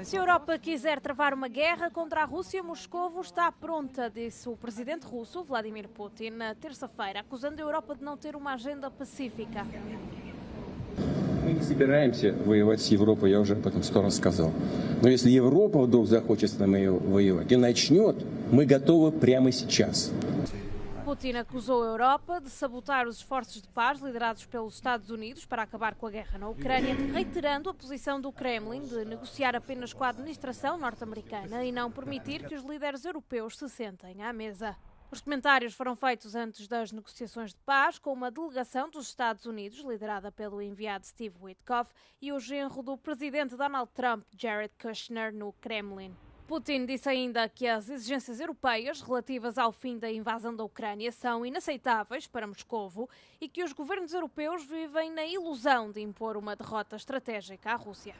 Se a Europa quiser travar uma guerra contra a Rússia, Moscovo está pronta, disse o presidente russo, Vladimir Putin, na terça-feira, acusando a Europa de não ter uma agenda pacífica. Мы не собираемся воевать с Европой, я уже об этом 100 раз сказал. Но если Европа вдруг захочет с нами воевать и начнет, мы готовы прямо сейчас. Putin acusou a Europa de sabotar os esforços de paz liderados pelos Estados Unidos para acabar com a guerra na Ucrânia, reiterando a posição do Kremlin de negociar apenas com a administração norte-americana e não permitir que os líderes europeus se sentem à mesa. Os comentários foram feitos antes das negociações de paz, com uma delegação dos Estados Unidos, liderada pelo enviado Steve Witkoff, e o genro do presidente Donald Trump, Jared Kushner, no Kremlin. Putin disse ainda que as exigências europeias relativas ao fim da invasão da Ucrânia são inaceitáveis para Moscovo e que os governos europeus vivem na ilusão de impor uma derrota estratégica à Rússia.